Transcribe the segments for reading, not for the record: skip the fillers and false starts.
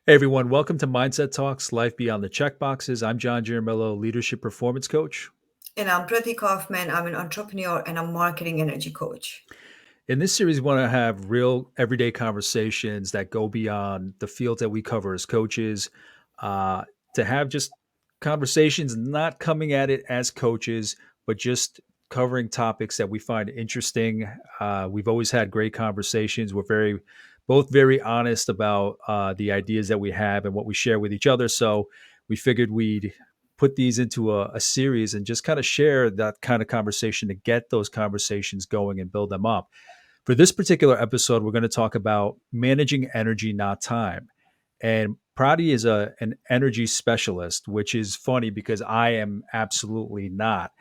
Hey everyone, welcome to Mindset Talks, Life Beyond the Checkboxes. I'm John Giamello, Leadership Performance Coach. And I'm Prati Kaufman. I'm an entrepreneur and a marketing energy coach. In this series, we want to have real everyday conversations that go beyond the fields that we cover as coaches, uh, to have just conversations, not coming at it as coaches, but just covering topics that we find interesting. We've always had great conversations. We're both very honest about the ideas that we have and what we share with each other. So we figured we'd put these into a series and just kind of share that kind of conversation to get those conversations going and build them up. For this particular episode, we're going to talk about managing energy, not time. And Prati is an energy specialist, which is funny because I am absolutely not.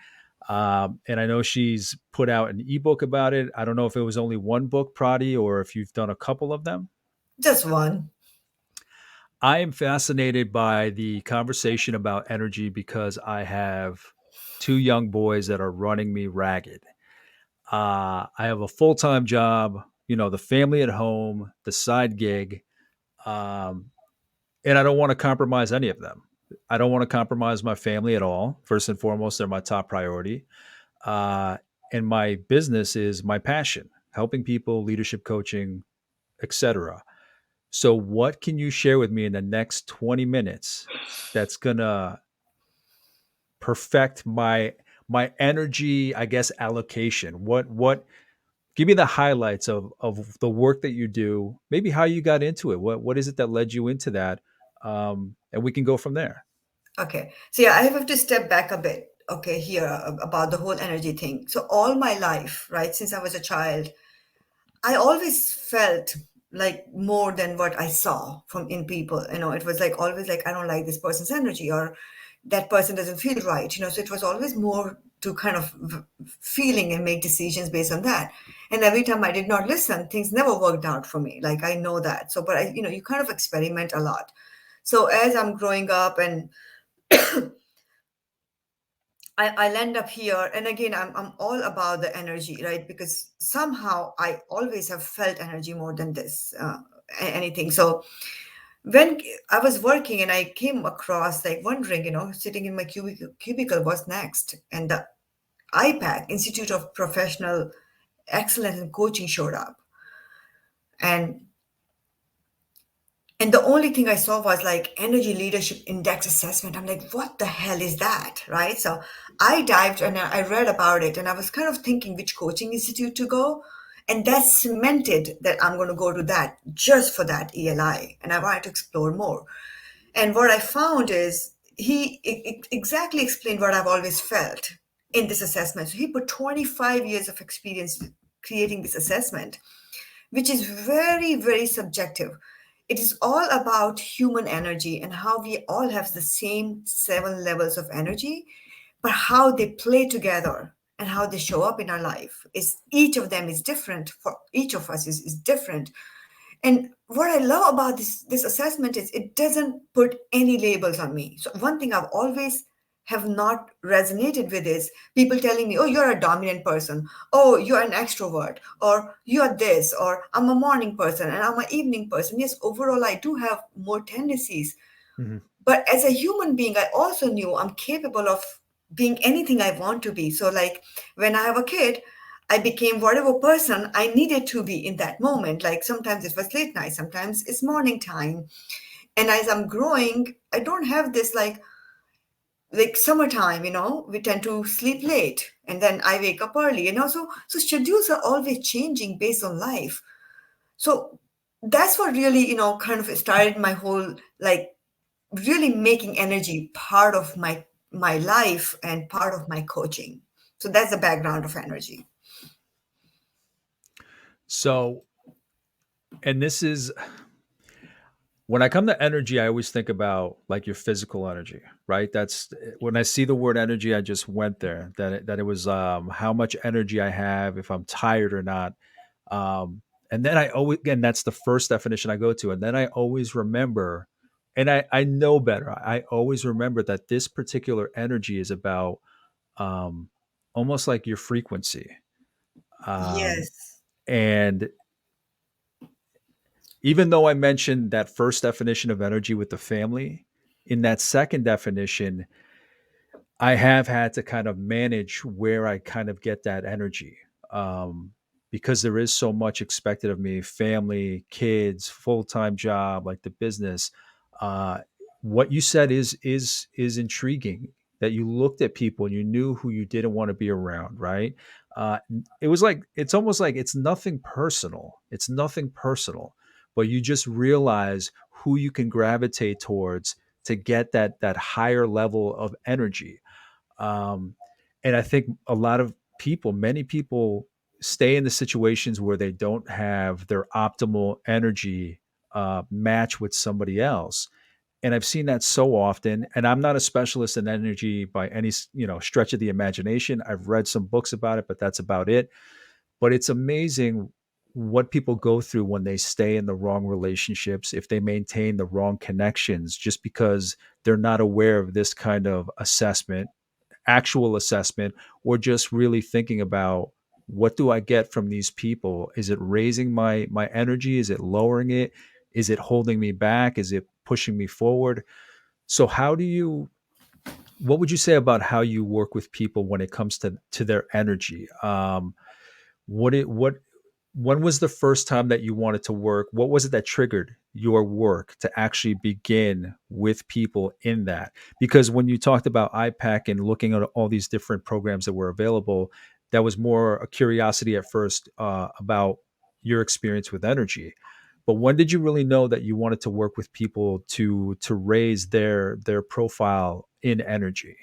And I know she's put out an ebook about it. I don't know if it was only one book, Prati, or if you've done a couple of them. Just one. I am fascinated by the conversation about energy because I have two young boys that are running me ragged. I have a full time job, the family at home, the side gig, um, and I don't want to compromise any of them. I don't want to compromise my family at all. First and foremost, they're my top priority. Uh, and my business is my passion, helping people, leadership coaching, etc. So, what can you share with me in the next 20 minutes that's gonna perfect my energy, I guess, allocation? What give me the highlights of the work that you do, maybe how you got into it. What is it that led you into that? And we can go from there. Okay. So, yeah, I have to step back a bit, okay, here about the whole energy thing. So, all my life, right, since I was a child, I always felt like more than what I saw from in people. It was like always like, I don't like this person's energy or that person doesn't feel right. So it was always more to kind of feeling and make decisions based on that. And every time I did not listen, things never worked out for me. Like I know that. So, but you kind of experiment a lot. So as I'm growing up and I'll end up here. And again, I'm all about the energy, right? Because somehow I always have felt energy more than this, anything. So when I was working and I came across like wondering, sitting in my cubicle, what's next? And the IPAC, Institute of Professional Excellence in Coaching, showed up. And And the only thing I saw was like energy leadership index assessment. I'm like, what the hell is that? Right. So I dived and I read about it and I was kind of thinking which coaching institute to go. And that cemented that I'm going to go to that just for that ELI. And I wanted to explore more. And what I found is he exactly explained what I've always felt in this assessment. So he put 25 years of experience creating this assessment, which is very, very subjective. It is all about human energy and how we all have the same seven levels of energy, but how they play together and how they show up in our life is each of them is different for each of us is different. And what I love about this assessment is it doesn't put any labels on me. So one thing I've always have not resonated with is people telling me, "Oh, you're a dominant person. Oh, you're an extrovert, or you're this, or I'm a morning person and I'm an evening person." Yes, overall I do have more tendencies, Mhm. but as a human being, I also knew I'm capable of being anything I want to be. So, like when I have a kid, I became whatever person I needed to be in that moment. Like sometimes it was late night, sometimes it's morning time. And as I'm growing, I don't have this like summertime, we tend to sleep late and then I wake up early, so schedules are always changing based on life. So that's what really, kind of started my whole like really making energy part of my life and part of my coaching. So that's the background of energy. So, and this is when I come to energy, I always think about like your physical energy, right? That's when I see the word energy, I just went there. That it was how much energy I have, if I'm tired or not. And then I always again that's the first definition I go to, and then I always remember, and I know better. I always remember that this particular energy is about um, almost like your frequency, um, Yes. and Even though I mentioned that first definition of energy with the family, in that second definition, I have had to kind of manage where I kind of get that energy, um, because there is so much expected of me: family, kids, full time job, like the business. Uh, what you said is intriguing. That you looked at people and you knew who you didn't want to be around, right? It was like it's almost like it's nothing personal. It's nothing personal, but you just realize who you can gravitate towards to get that higher level of energy. um, and I think a lot of people, many people, stay in the situations where they don't have their optimal energy match with somebody else. And I've seen that so often. And I'm not a specialist in energy by any stretch of the imagination. I've read some books about it, but that's about it. But it's amazing what people go through when they stay in the wrong relationships, if they maintain the wrong connections, just because they're not aware of this kind of assessment, actual assessment, or just really thinking about, what do I get from these people? Is it raising my energy? Is it lowering it? Is it holding me back? Is it pushing me forward? So how do you what would you say about how you work with people when it comes to their energy? What it what When was the first time that you wanted to work? What was it that triggered your work to actually begin with people in that? Because when you talked about IPAC and looking at all these different programs that were available, that was more a curiosity at first, about your experience with energy. But when did you really know that you wanted to work with people to raise their profile in energy?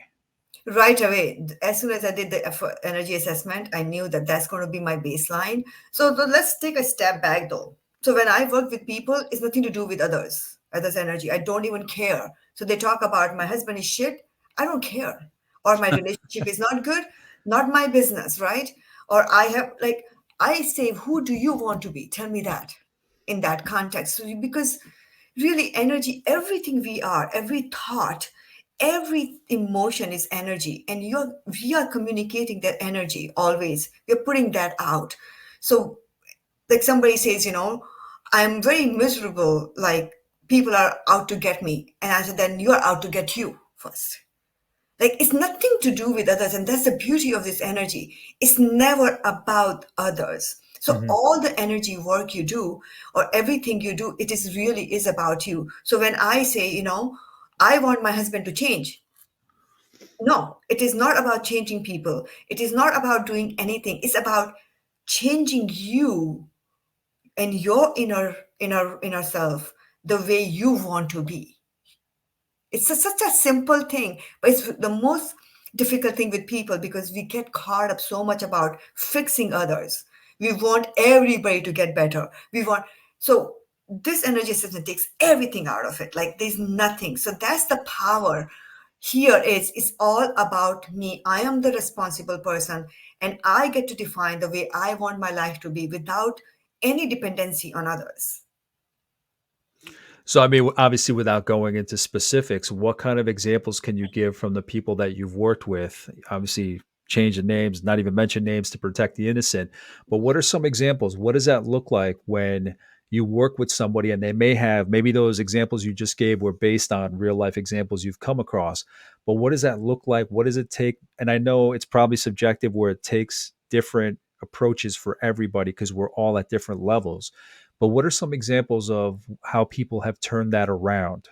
Right away, as soon as I did the energy assessment, I knew that that's going to be my baseline. So let's take a step back though. So when I work with people, it's nothing to do with others energy. I don't even care. So they talk about my husband is shit. I don't care. Or my relationship is not good. Not my business, right? Or I have like, I say, who do you want to be? Tell me that in that context. So because really energy, everything we are, every thought, every emotion is energy, and we are communicating that energy always. We're putting that out. So like somebody says, I'm very miserable, like people are out to get me, and I said, then you're out to get you first. Like it's nothing to do with others, and that's the beauty of this energy. It's never about others. So Mhm. all the energy work you do or everything you do, it is really is about you. So when I say, I want my husband to change, no, it is not about changing people. It is not about doing anything. It's about changing you and your inner self, the way you want to be. It's such a simple thing, but it's the most difficult thing with people because we get caught up so much about fixing others. We want everybody to get better. So this energy system takes everything out of it. Like there's nothing. So that's the power here is it's all about me. I am the responsible person and I get to define the way I want my life to be without any dependency on others. So, I mean, obviously, without going into specifics, what kind of examples can you give from the people that you've worked with? Obviously, change the names, not even mention names to protect the innocent. But what are some examples? What does that look like when you work with somebody and they may have, maybe those examples you just gave were based on real life examples you've come across? But what does that look like? What does it take? And I know it's probably subjective where it takes different approaches for everybody because we're all at different levels. But what are some examples of how people have turned that around?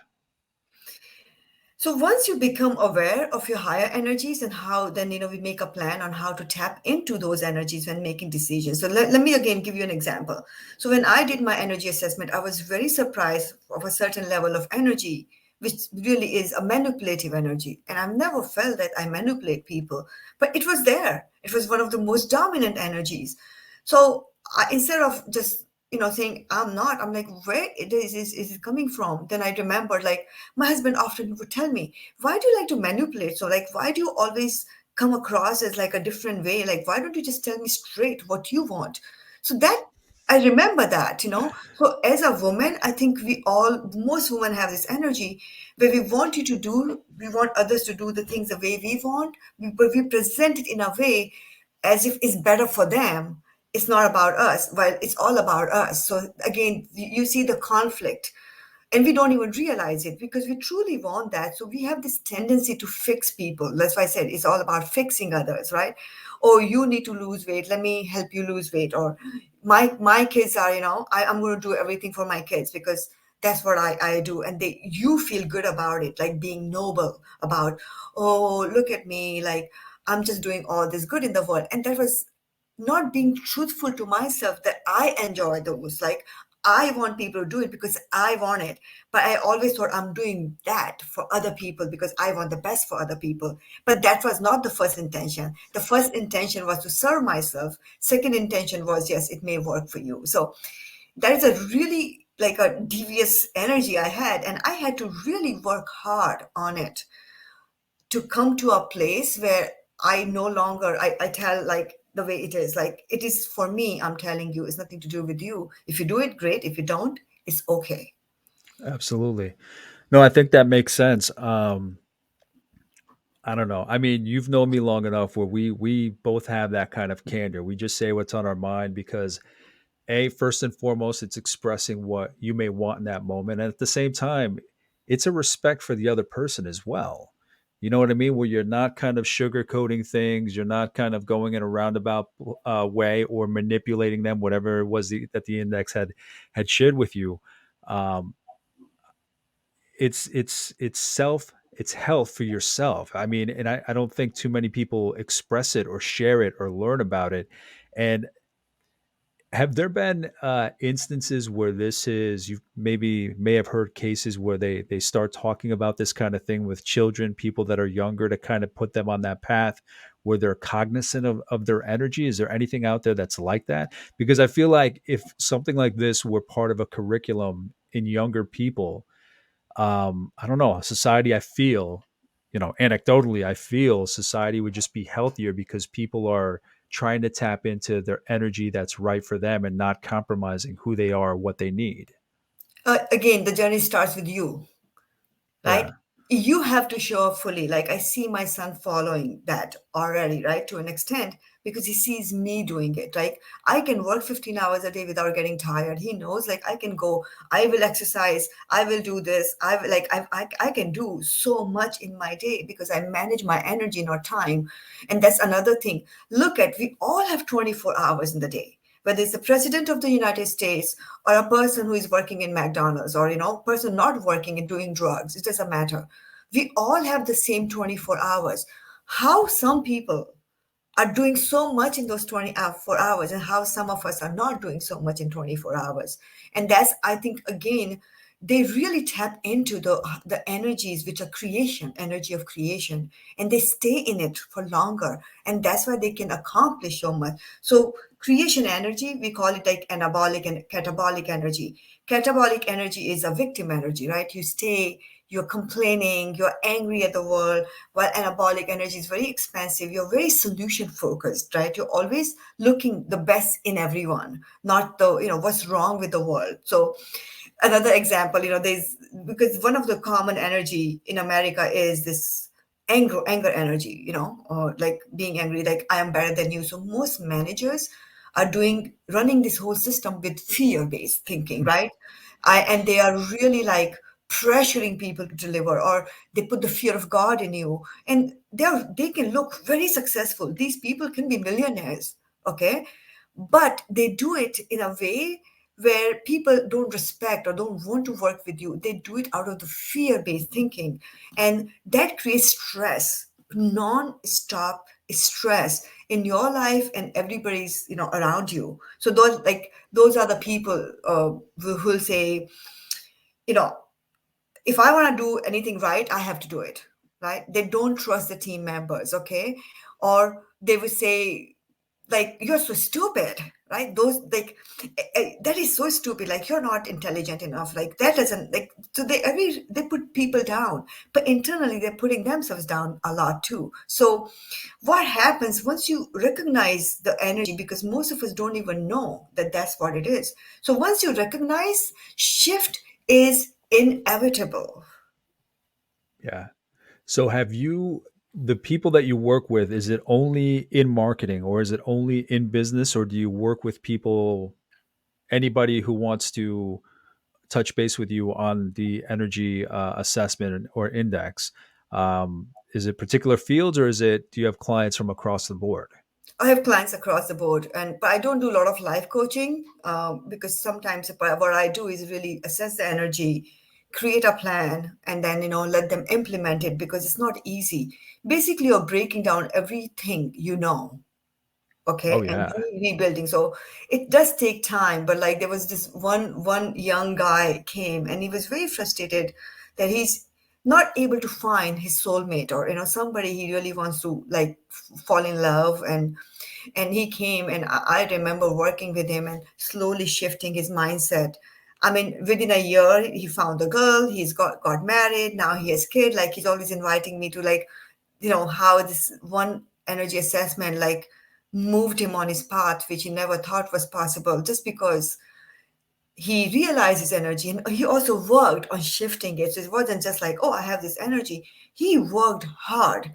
So once you become aware of your higher energies and how then we make a plan on how to tap into those energies when making decisions. So let me again give you an example. So when I did my energy assessment, I was very surprised of a certain level of energy, which really is a manipulative energy. And I've never felt that I manipulate people, but it was there. It was one of the most dominant energies. So instead of just saying I'm not, I'm like, where is it coming from? Then I remembered, like my husband often would tell me, why do you like to manipulate? So like, why do you always come across as like a different way? Like, why don't you just tell me straight what you want? So that I remember that. So as a woman, I think most women have this energy where we want others to do the things the way we want, but we present it in a way as if it's better for them. it's not about us, well, it's all about us. So again, you see the conflict, and we don't even realize it because we truly want that. So we have this tendency to fix people. That's why I said it's all about fixing others, right? Oh, you need to lose weight, let me help you lose weight. Or my kids are, I'm going to do everything for my kids because that's what I do. And you feel good about it, like being noble about, oh, look at me, like I'm just doing all this good in the world. And that was not being truthful to myself, that I enjoy those. Like, I want people to do it because I want it. But I always thought I'm doing that for other people because I want the best for other people. But that was not the first intention. The first intention was to serve myself. Second intention was, yes, it may work for you. So that is a really like a devious energy I had. And I had to really work hard on it to come to a place where I no longer I tell like the way it is. Like, it is for me, I'm telling you, it's nothing to do with you. If you do it, great. If you don't, it's okay. Absolutely. No, I think that makes sense. I don't know. I mean, you've known me long enough where we both have that kind of candor. We just say what's on our mind because a first and foremost, it's expressing what you may want in that moment, and at the same time, it's a respect for the other person as well. You know what I mean? Where you're not kind of sugarcoating things, you're not kind of going in a roundabout way or manipulating them, whatever it was that the index had shared with you. Um, it's health for yourself. I mean, and I don't think too many people express it or share it or learn about it. And have there been instances where this is you maybe may have heard cases where they start talking about this kind of thing with children, people that are younger, to kind of put them on that path where they're cognizant of their energy? Is there anything out there that's like that? Because I feel like if something like this were part of a curriculum in younger people, I don't know, society, I feel, anecdotally, I feel society would just be healthier because people are trying to tap into their energy that's right for them and not compromising who they are, what they need. Again, the journey starts with you, right? Yeah. You have to show up fully. Like, I see my son following that already, right? To an extent, because he sees me doing it. Like, I can work 15 hours a day without getting tired. He knows, like, I can go, I will exercise, I will do this. I will, like, I can do so much in my day because I manage my energy, not time. And that's another thing. Look at, we all have 24 hours in the day, whether it's the president of the United States or a person who is working in McDonald's, or person not working and doing drugs. It doesn't matter. We all have the same 24 hours. How some people are doing so much in those 24 hours, and how some of us are not doing so much in 24 hours. And that's, I think, again, they really tap into the energies which are creation, energy of creation, and they stay in it for longer. And that's why they can accomplish so much. So creation energy, we call it like anabolic and catabolic energy. Catabolic energy is a victim energy, right? You're complaining, you're angry at the world, while anabolic energy is very expansive. You're very solution focused, right? You're always looking the best in everyone, not what's wrong with the world. So another example, there's, because one of the common energy in America is this anger energy, or like being angry, like I am better than you. So most managers are running this whole system with fear based thinking, right? And they are really like pressuring people to deliver, or they put the fear of God in you, and they can look very successful. These people can be millionaires, okay, but they do it in a way where people don't respect or don't want to work with you. They do it out of the fear based thinking, and that creates stress, non-stop stress in your life and everybody's around you. So those are the people who will say, you know if I want to do anything right, I have to do it, right? They don't trust the team members, okay? Or they would say, like, you're so stupid, right? Those, like, that is so stupid. Like, you're not intelligent enough. Like, that doesn't, like, so they put people down, but internally they're putting themselves down a lot too. So, what happens once you recognize the energy, because most of us don't even know that that's what it is. So, once you recognize, shift is inevitable. Yeah. So have you? the people that you work with, is it only in marketing or is it only in business, or do you work with people, anybody who wants to touch base with you on the energy assessment or index? Is it particular fields, or is it, do you have clients from across the board? I have clients across the board, and but I don't do a lot of life coaching because sometimes what I do is really assess the energy, create a plan, and then let them implement it because it's not easy. Basically, you're breaking down everything Oh okay, and yeah. rebuilding. So it does take time, but like there was this one young guy came and he was very frustrated that he's not able to find his soulmate or somebody he really wants to like fall in love. And he came, and I remember working with him and slowly shifting his mindset. I mean, within a year he found a girl, he's got married, now he has kid. Like he's always inviting me to like how this one energy assessment like moved him on his path which he never thought was possible, just because he realized his energy, and he also worked on shifting it. So it wasn't just like, oh, I have this energy. He worked hard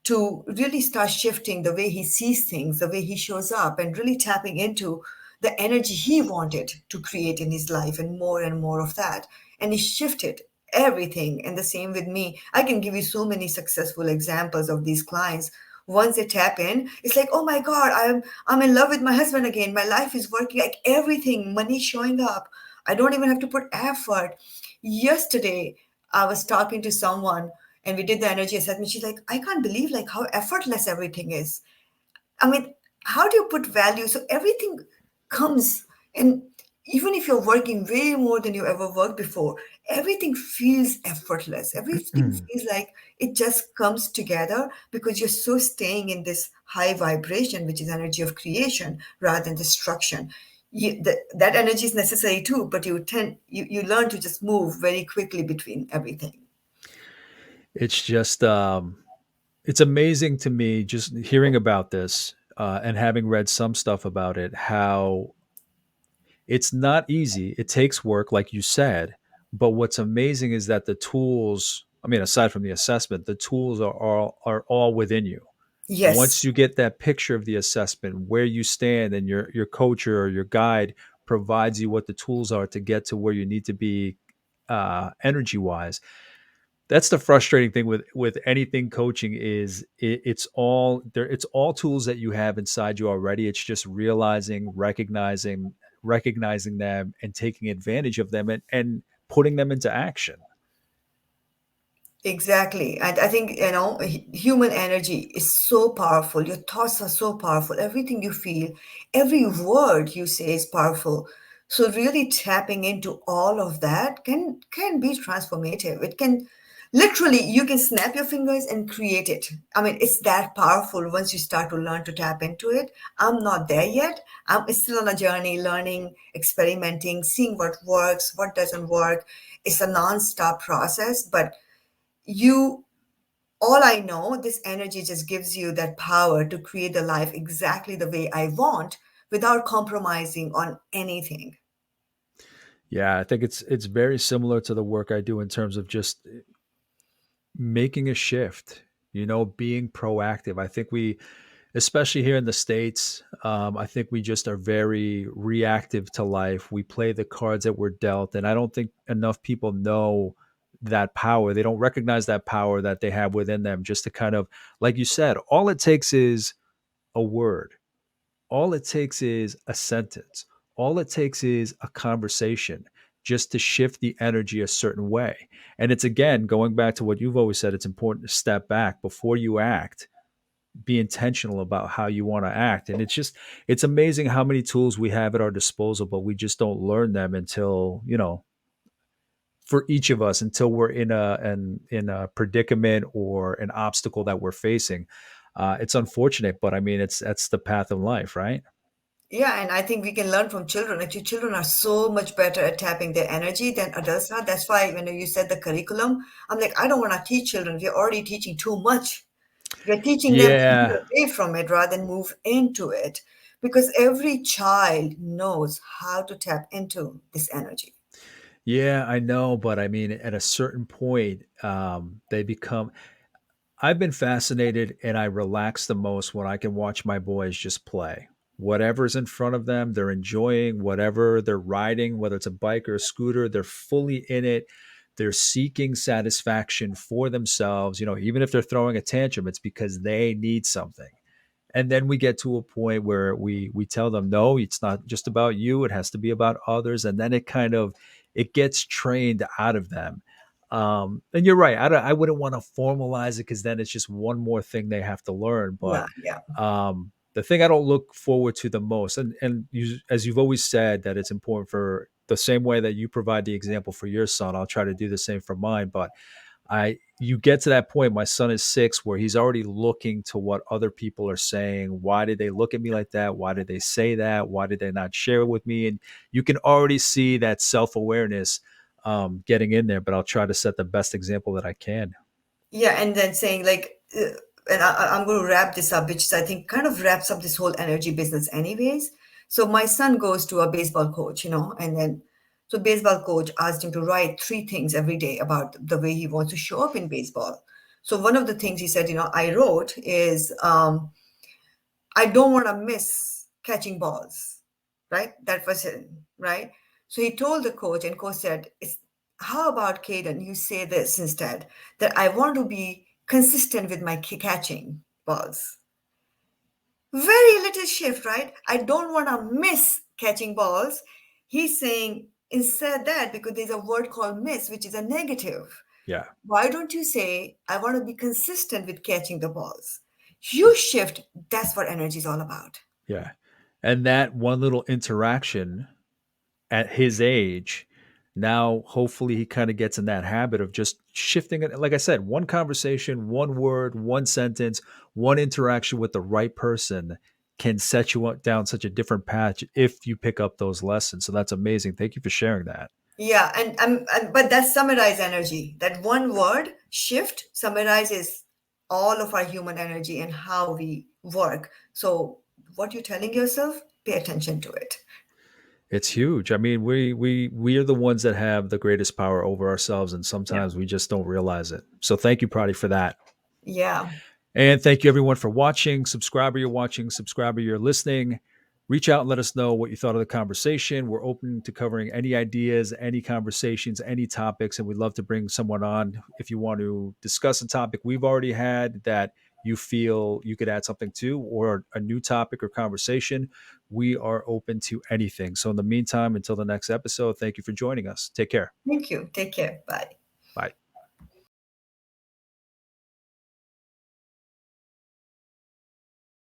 to really start shifting the way he sees things, the way he shows up, and really tapping into the energy he wanted to create in his life and more of that. And he shifted everything. And the same with me. I can give you so many successful examples of these clients. Once they tap in, it's like, oh my God, I'm in love with my husband again. My life is working, like everything, money showing up. I don't even have to put effort. Yesterday, I was talking to someone and we did the energy assessment. She's like, I can't believe like how effortless everything is. I mean, how do you put value? So everything comes, and even if you're working way more than you ever worked before, everything feels effortless. Everything feels like it just comes together because you're so staying in this high vibration, which is energy of creation rather than destruction. That energy is necessary too, but you learn to just move very quickly between everything. It's just it's amazing to me just hearing about this, and having read some stuff about it, how it's not easy. It takes work, like you said. But what's amazing is that the tools, I mean, aside from the assessment, the tools are all within you. Once Yes. you get that picture of the assessment, where you stand, and your coach or your guide provides you what the tools are to get to where you need to be, energy wise. That's the frustrating thing with anything coaching, is it's all there, it's all tools that you have inside you already. It's just realizing, recognizing them and taking advantage of them, and putting them into action. Exactly. And I think, human energy is so powerful. Your thoughts are so powerful. Everything you feel, every word you say is powerful. So really tapping into all of that can be transformative. It can literally, you can snap your fingers and create it. I mean, it's that powerful once you start to learn to tap into it. I'm not there yet. I'm still on a journey, learning, experimenting, seeing what works, what doesn't work. It's a non-stop process, but you all I know, this energy just gives you that power to create the life exactly the way I want without compromising on anything. Yeah, I think it's very similar to the work I do in terms of just making a shift, being proactive. I think we, especially here in the States, I think we just are very reactive to life. We play the cards that we're dealt. And I don't think enough people know that power. They don't recognize that power that they have within them, just to kind of, like you said, all it takes is a word. All it takes is a sentence. All it takes is a conversation, just to shift the energy a certain way. And it's, again, going back to what you've always said, it's important to step back before you act. Be intentional about how you want to act. And it's amazing how many tools we have at our disposal, but we just don't learn them until, for each of us, until we're in a predicament or an obstacle that we're facing. It's unfortunate, but I mean, that's the path of life, right? Yeah, and I think we can learn from children. Actually, children are so much better at tapping their energy than adults are. That's why when you said the curriculum, I'm like, I don't want to teach children. We're already teaching too much. We're teaching them to move Yeah. away from it rather than move into it. Because every child knows how to tap into this energy. Yeah, I know, but I mean, at a certain point, they become. I've been fascinated and I relax the most when I can watch my boys just play. Whatever's in front of them, they're enjoying whatever they're riding, whether it's a bike or a scooter, they're fully in it. They're seeking satisfaction for themselves. You know, even if they're throwing a tantrum, it's because they need something. And then we get to a point where we tell them, no, it's not just about you, it has to be about others. And then it kind of it gets trained out of them. And you're right, I wouldn't want to formalize it because then it's just one more thing they have to learn. But Yeah, yeah, the thing I don't look forward to the most, and you, as you've always said, that it's important, for the same way that you provide the example for your son, I'll try to do the same for mine. But I you get to that point, my son is 6, where he's already looking to what other people are saying. Why did they look at me like that? Why did they say that? Why did they not share it with me? And you can already see that self-awareness getting in there, but I'll try to set the best example that I can. yeah. And then saying like, and I'm going to wrap this up, which is, I think, kind of wraps up this whole energy business, anyways. So my son goes to a baseball coach, and then so baseball coach asked him to write 3 things every day about the way he wants to show up in baseball. So one of the things he said, I wrote is, I don't want to miss catching balls, right? That was it, right? So he told the coach, and coach said, how about Caden? You say this instead, that I want to be consistent with my catching balls. Very little shift, right? I don't want to miss catching balls. He's saying instead that, because there's a word called miss, which is a negative. Yeah. Why don't you say, I want to be consistent with catching the balls? Huge shift. That's what energy is all about. Yeah. And that one little interaction at his age, now hopefully he kind of gets in that habit of just shifting it. Like I said, one conversation, one word, one sentence, one interaction with the right person can set you down such a different path if you pick up those lessons. So that's amazing. Thank you for sharing that. Yeah, and but that summarize energy. That one word shift summarizes all of our human energy and how we work. So what you're telling yourself, pay attention to it. It's huge. I mean, we are the ones that have the greatest power over ourselves, and Yeah. sometimes we just don't realize it. So thank you, Prati, for that. Yeah. And thank you everyone for watching. Subscriber, you're watching, subscriber, you're listening. Reach out and let us know what you thought of the conversation. We're open to covering any ideas, any conversations, any topics, and we'd love to bring someone on if you want to discuss a topic we've already had that you feel you could add something to, or a new topic or conversation. We are open to anything. So, in the meantime, until the next episode, thank you for joining us. Take care. Thank you. Take care. Bye. Bye.